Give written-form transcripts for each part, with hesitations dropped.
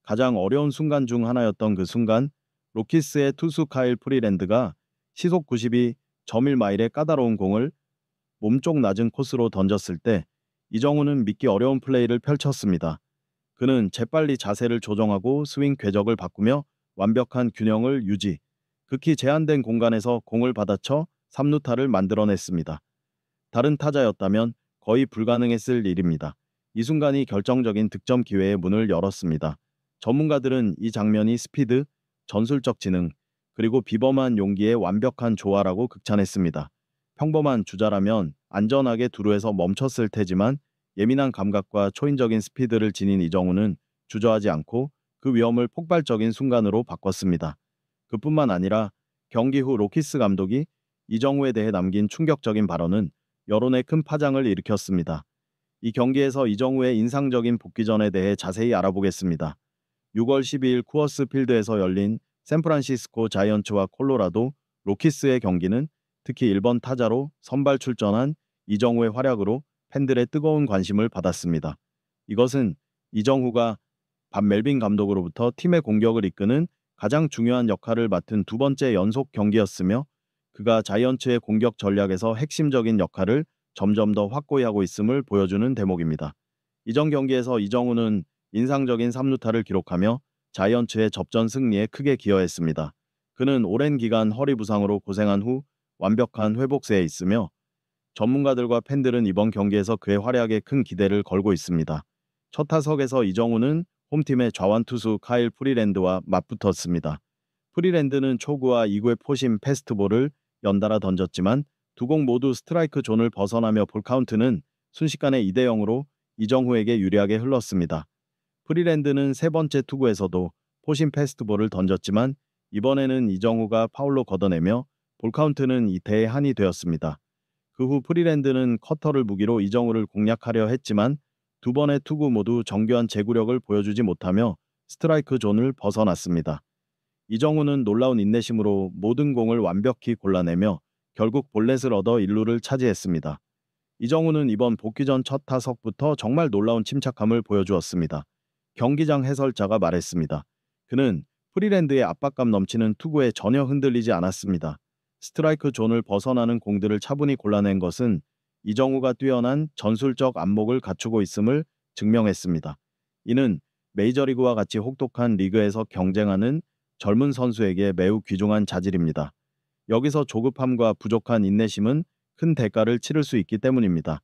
가장 어려운 순간 중 하나였던 그 순간, 로키스의 투수 카일 프리랜드가 시속 92.1마일의 까다로운 공을 몸쪽 낮은 코스로 던졌을 때 이정우는 믿기 어려운 플레이를 펼쳤습니다. 그는 재빨리 자세를 조정하고 스윙 궤적을 바꾸며 완벽한 균형을 유지, 극히 제한된 공간에서 공을 받아쳐 3루타를 만들어냈습니다. 다른 타자였다면 거의 불가능했을 일입니다. 이 순간이 결정적인 득점 기회의 문을 열었습니다. 전문가들은 이 장면이 스피드, 전술적 지능, 그리고 비범한 용기의 완벽한 조화라고 극찬했습니다. 평범한 주자라면 안전하게 두루에서 멈췄을 테지만 예민한 감각과 초인적인 스피드를 지닌 이정우는 주저하지 않고 그 위험을 폭발적인 순간으로 바꿨습니다. 그뿐만 아니라 경기 후 로키스 감독이 이정우에 대해 남긴 충격적인 발언은 여론에 큰 파장을 일으켰습니다. 이 경기에서 이정우의 인상적인 복귀전에 대해 자세히 알아보겠습니다. 6월 12일 쿠어스 필드에서 열린 샌프란시스코 자이언츠와 콜로라도 로키스의 경기는 특히 1번 타자로 선발 출전한 이정우의 활약으로 팬들의 뜨거운 관심을 받았습니다. 이것은 이정우가 밥 멜빈 감독으로부터 팀의 공격을 이끄는 가장 중요한 역할을 맡은 두 번째 연속 경기였으며 그가 자이언츠의 공격 전략에서 핵심적인 역할을 점점 더 확고히 하고 있음을 보여주는 대목입니다. 이전 경기에서 이정우는 인상적인 3루타를 기록하며 자이언츠의 접전 승리에 크게 기여했습니다. 그는 오랜 기간 허리 부상으로 고생한 후 완벽한 회복세에 있으며 전문가들과 팬들은 이번 경기에서 그의 활약에 큰 기대를 걸고 있습니다. 첫 타석에서 이정우는 홈팀의 좌완 투수 카일 프리랜드와 맞붙었습니다. 프리랜드는 초구와 2구의 포심 패스트볼을 연달아 던졌지만 두 공 모두 스트라이크 존을 벗어나며 볼 카운트는 순식간에 2대 0으로 이정후에게 유리하게 흘렀습니다. 프리랜드는 세 번째 투구에서도 포심 패스트볼을 던졌지만 이번에는 이정후가 파울로 걷어내며 볼 카운트는 2대 1이 되었습니다. 그 후 프리랜드는 커터를 무기로 이정후를 공략하려 했지만 두 번의 투구 모두 정교한 제구력을 보여주지 못하며 스트라이크 존을 벗어났습니다. 이정후는 놀라운 인내심으로 모든 공을 완벽히 골라내며 결국 볼넷을 얻어 1루를 차지했습니다. 이정후는 이번 복귀전 첫 타석부터 정말 놀라운 침착함을 보여주었습니다. 경기장 해설자가 말했습니다. 그는 프리랜드의 압박감 넘치는 투구에 전혀 흔들리지 않았습니다. 스트라이크 존을 벗어나는 공들을 차분히 골라낸 것은 이정후가 뛰어난 전술적 안목을 갖추고 있음을 증명했습니다. 이는 메이저리그와 같이 혹독한 리그에서 경쟁하는 젊은 선수에게 매우 귀중한 자질입니다. 여기서 조급함과 부족한 인내심은 큰 대가를 치를 수 있기 때문입니다.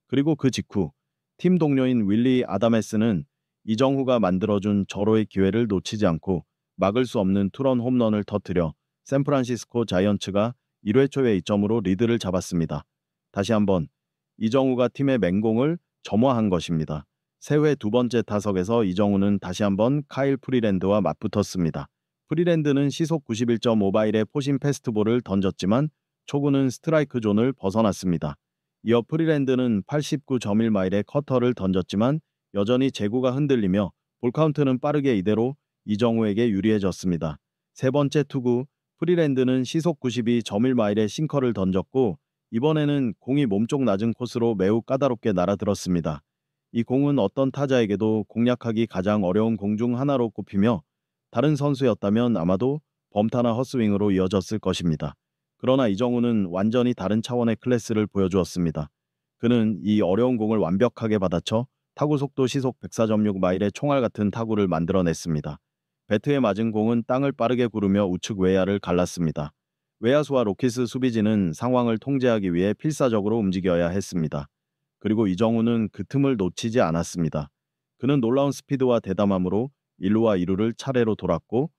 그리고 그 직후 팀 동료인 윌리 아다메스는 이정후가 만들어준 절호의 기회를 놓치지 않고 막을 수 없는 투런 홈런을 터뜨려 샌프란시스코 자이언츠가 1회 초에 2점으로 리드를 잡았습니다. 다시 한번 이정후가 팀의 맹공을 점화한 것입니다. 새해 두 번째 타석에서 이정후는 다시 한번 카일 프리랜드와 맞붙었습니다. 프리랜드는 시속 91.5마일의 포심 패스트볼을 던졌지만 초구는 스트라이크 존을 벗어났습니다. 이어 프리랜드는 89.1마일의 커터를 던졌지만 여전히 제구가 흔들리며 볼카운트는 빠르게 이대로 이정후에게 유리해졌습니다. 세 번째 투구 프리랜드는 시속 92.1마일의 싱커를 던졌고 이번에는 공이 몸쪽 낮은 코스로 매우 까다롭게 날아들었습니다. 이 공은 어떤 타자에게도 공략하기 가장 어려운 공 중 하나로 꼽히며 다른 선수였다면 아마도 범타나 헛스윙으로 이어졌을 것입니다. 그러나 이정후는 완전히 다른 차원의 클래스를 보여주었습니다. 그는 이 어려운 공을 완벽하게 받아쳐 타구 속도 시속 104.6마일의 총알 같은 타구를 만들어냈습니다. 배트에 맞은 공은 땅을 빠르게 구르며 우측 외야를 갈랐습니다. 외야수와 로키스 수비진은 상황을 통제하기 위해 필사적으로 움직여야 했습니다. 그리고 이정후는 그 틈을 놓치지 않았습니다. 그는 놀라운 스피드와 대담함으로 1루와 2루를 차례로 돌았고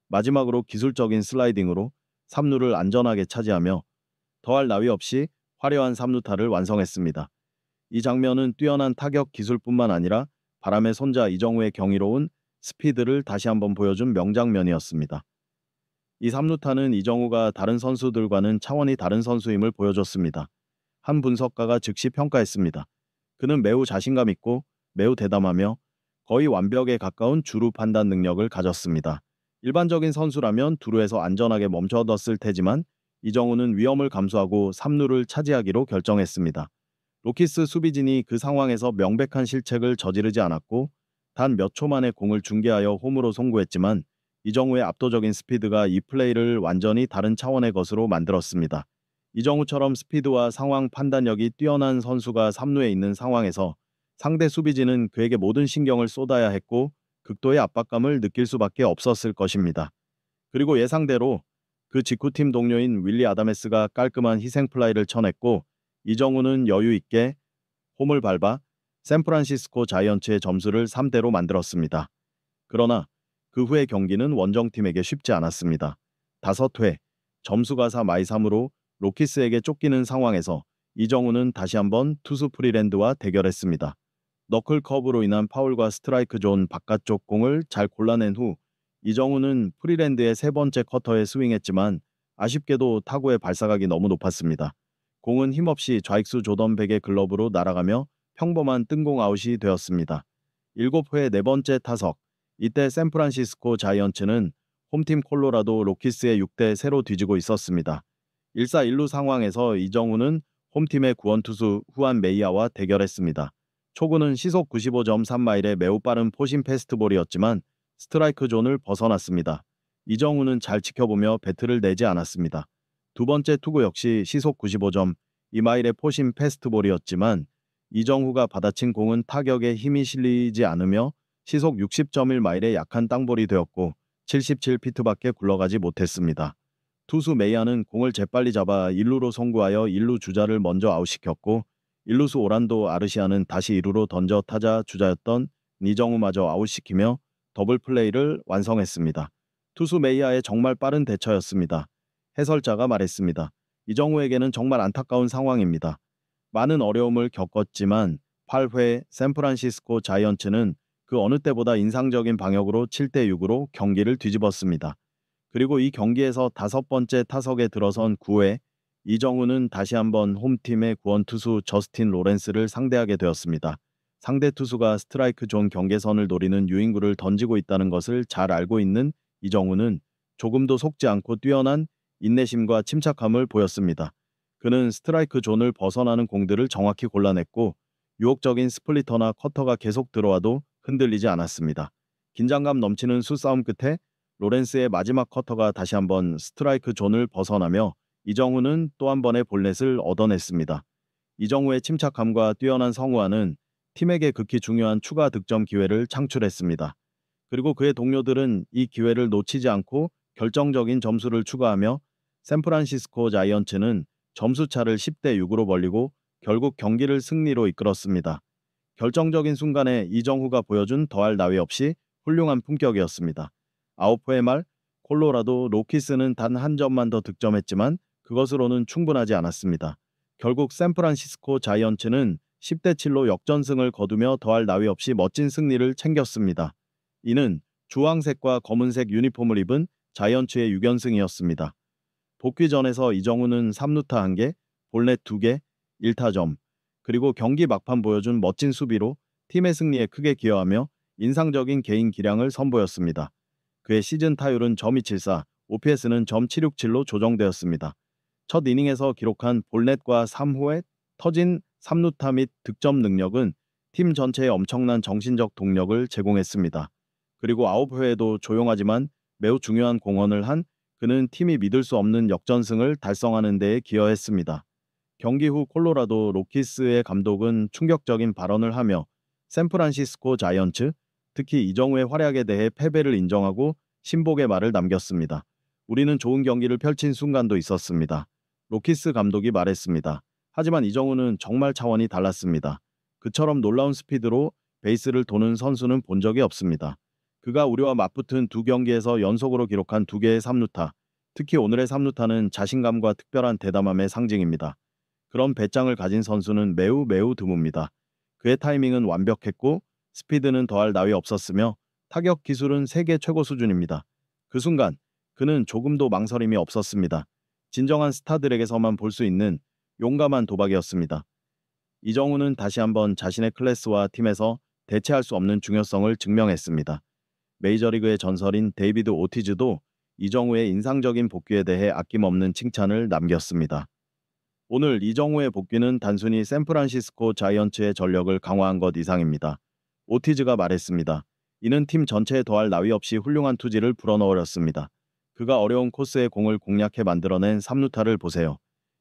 마지막으로 기술적인 슬라이딩으로 3루를 안전하게 차지하며 더할 나위 없이 화려한 3루타를 완성했습니다. 이 장면은 뛰어난 타격 기술뿐만 아니라 바람의 손자 이정후의 경이로운 스피드를 다시 한번 보여준 명장면이었습니다. 이 3루타는 이정후가 다른 선수들과는 차원이 다른 선수임을 보여줬습니다. 한 분석가가 즉시 평가했습니다. 그는 매우 자신감 있고 매우 대담하며 거의 완벽에 가까운 주루 판단 능력을 가졌습니다. 일반적인 선수라면 두루에서 안전하게 멈춰뒀을 테지만 이정후는 위험을 감수하고 3루를 차지하기로 결정했습니다. 로키스 수비진이 그 상황에서 명백한 실책을 저지르지 않았고 단 몇 초 만에 공을 중계하여 홈으로 송구했지만 이정우의 압도적인 스피드가 이 플레이를 완전히 다른 차원의 것으로 만들었습니다. 이정우처럼 스피드와 상황 판단력이 뛰어난 선수가 3루에 있는 상황에서 상대 수비진은 그에게 모든 신경을 쏟아야 했고 극도의 압박감을 느낄 수밖에 없었을 것입니다. 그리고 예상대로 그 직후팀 동료인 윌리 아다메스가 깔끔한 희생플라이를 쳐냈고 이정우는 여유 있게 홈을 밟아 샌프란시스코 자이언츠의 점수를 3대로 만들었습니다. 그러나 그 후의 경기는 원정팀에게 쉽지 않았습니다. 5회 점수가 4-3으로 로키스에게 쫓기는 상황에서 이정우는 다시 한번 투수 프리랜드와 대결했습니다. 너클 커브로 인한 파울과 스트라이크 존 바깥쪽 공을 잘 골라낸 후 이정우는 프리랜드의 세 번째 커터에 스윙했지만 아쉽게도 타구의 발사각이 너무 높았습니다. 공은 힘없이 좌익수 조던 백의 글러브로 날아가며 평범한 뜬공 아웃이 되었습니다. 7회 네 번째 타석, 이때 샌프란시스코 자이언츠는 홈팀 콜로라도 로키스의 6대 0로 뒤지고 있었습니다. 1사1루 상황에서 이정우는 홈팀의 구원투수 후안 메이아와 대결했습니다. 초구는 시속 95.3마일의 매우 빠른 포심 패스트볼이었지만 스트라이크 존을 벗어났습니다. 이정우는 잘 지켜보며 배트를 내지 않았습니다. 두 번째 투구 역시 시속 95.2마일의 포심 패스트볼이었지만 이정후가 받아친 공은 타격에 힘이 실리지 않으며 시속 60.1마일의 약한 땅볼이 되었고 77피트밖에 굴러가지 못했습니다. 투수 메이아는 공을 재빨리 잡아 1루로 송구하여 1루 주자를 먼저 아웃시켰고 1루수 오란도 아르시아는 다시 2루로 던져 타자 주자였던 이정우마저 아웃시키며 더블 플레이를 완성했습니다. 투수 메이아의 정말 빠른 대처였습니다. 해설자가 말했습니다. 이정우에게는 정말 안타까운 상황입니다. 많은 어려움을 겪었지만 8회 샌프란시스코 자이언츠는 그 어느 때보다 인상적인 방역으로 7대6으로 경기를 뒤집었습니다. 그리고 이 경기에서 5번째 타석에 들어선 9회 이정우는 다시 한번 홈팀의 구원투수 저스틴 로렌스를 상대하게 되었습니다. 상대 투수가 스트라이크 존 경계선을 노리는 유인구를 던지고 있다는 것을 잘 알고 있는 이정우는 조금도 속지 않고 뛰어난 인내심과 침착함을 보였습니다. 그는 스트라이크 존을 벗어나는 공들을 정확히 골라냈고 유혹적인 스플리터나 커터가 계속 들어와도 흔들리지 않았습니다. 긴장감 넘치는 수싸움 끝에 로렌스의 마지막 커터가 다시 한번 스트라이크 존을 벗어나며 이정우는 또 한 번의 볼넷을 얻어냈습니다. 이정우의 침착함과 뛰어난 성우와는 팀에게 극히 중요한 추가 득점 기회를 창출했습니다. 그리고 그의 동료들은 이 기회를 놓치지 않고 결정적인 점수를 추가하며 샌프란시스코 자이언츠는 점수차를 10대6으로 벌리고 결국 경기를 승리로 이끌었습니다. 결정적인 순간에 이정후가 보여준 더할 나위 없이 훌륭한 품격이었습니다. 9회 말 콜로라도 로키스는 단 한 점만 더 득점했지만 그것으로는 충분하지 않았습니다. 결국 샌프란시스코 자이언츠는 10대7로 역전승을 거두며 더할 나위 없이 멋진 승리를 챙겼습니다. 이는 주황색과 검은색 유니폼을 입은 자이언츠의 6연승이었습니다. 복귀전에서 이정우는 3루타 1개, 볼넷 2개, 1타점, 그리고 경기 막판 보여준 멋진 수비로 팀의 승리에 크게 기여하며 인상적인 개인 기량을 선보였습니다. 그의 시즌 타율은 .274, OPS는 .767로 조정되었습니다. 첫 이닝에서 기록한 볼넷과 3호에 터진 3루타 및 득점 능력은 팀 전체에 엄청난 정신적 동력을 제공했습니다. 그리고 9회에도 조용하지만 매우 중요한 공헌을 한 그는 팀이 믿을 수 없는 역전승을 달성하는 데에 기여했습니다. 경기 후 콜로라도 로키스의 감독은 충격적인 발언을 하며 샌프란시스코 자이언츠, 특히 이정우의 활약에 대해 패배를 인정하고 신복의 말을 남겼습니다. 우리는 좋은 경기를 펼친 순간도 있었습니다. 로키스 감독이 말했습니다. 하지만 이정우는 정말 차원이 달랐습니다. 그처럼 놀라운 스피드로 베이스를 도는 선수는 본 적이 없습니다. 그가 우리와 맞붙은 두 경기에서 연속으로 기록한 2개의 3루타, 특히 오늘의 3루타는 자신감과 특별한 대담함의 상징입니다. 그런 배짱을 가진 선수는 매우 드뭅니다. 그의 타이밍은 완벽했고 스피드는 더할 나위 없었으며 타격 기술은 세계 최고 수준입니다. 그 순간 그는 조금도 망설임이 없었습니다. 진정한 스타들에게서만 볼 수 있는 용감한 도박이었습니다. 이정우는 다시 한번 자신의 클래스와 팀에서 대체할 수 없는 중요성을 증명했습니다. 메이저리그의 전설인 데이비드 오티즈도 이정우의 인상적인 복귀에 대해 아낌없는 칭찬을 남겼습니다. 오늘 이정우의 복귀는 단순히 샌프란시스코 자이언츠의 전력을 강화한 것 이상입니다. 오티즈가 말했습니다. 이는 팀 전체에 더할 나위 없이 훌륭한 투지를 불어넣으렸습니다. 그가 어려운 코스의 공을 공략해 만들어낸 3루타를 보세요.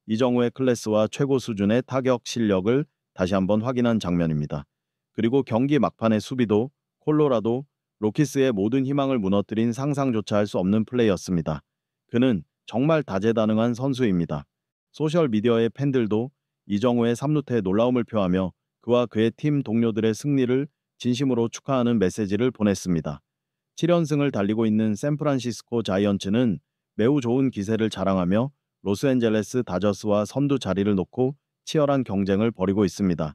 이정우의 클래스와 최고 수준의 타격 실력을 다시 한번 확인한 장면입니다. 그리고 경기 막판의 수비도 콜로라도 로키스의 모든 희망을 무너뜨린 상상조차 할 수 없는 플레이였습니다. 그는 정말 다재다능한 선수입니다. 소셜미디어의 팬들도 이정우의 3루타에 놀라움을 표하며 그와 그의 팀 동료들의 승리를 진심으로 축하하는 메시지를 보냈습니다. 7연승을 달리고 있는 샌프란시스코 자이언츠는 매우 좋은 기세를 자랑하며 로스앤젤레스 다저스와 선두 자리를 놓고 치열한 경쟁을 벌이고 있습니다.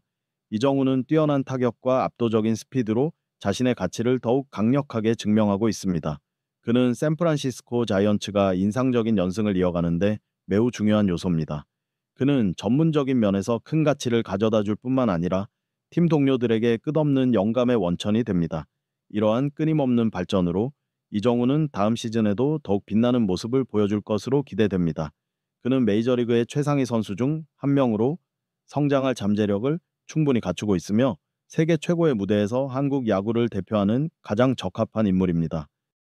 이정우는 뛰어난 타격과 압도적인 스피드로 자신의 가치를 더욱 강력하게 증명하고 있습니다. 그는 샌프란시스코 자이언츠가 인상적인 연승을 이어가는데 매우 중요한 요소입니다. 그는 전문적인 면에서 큰 가치를 가져다 줄 뿐만 아니라 팀 동료들에게 끝없는 영감의 원천이 됩니다. 이러한 끊임없는 발전으로 이정우는 다음 시즌에도 더욱 빛나는 모습을 보여줄 것으로 기대됩니다. 그는 메이저리그의 최상위 선수 중 한 명으로 성장할 잠재력을 충분히 갖추고 있으며 세계 최고의 무대에서 한국 야구를 대표하는 가장 적합한 인물입니다.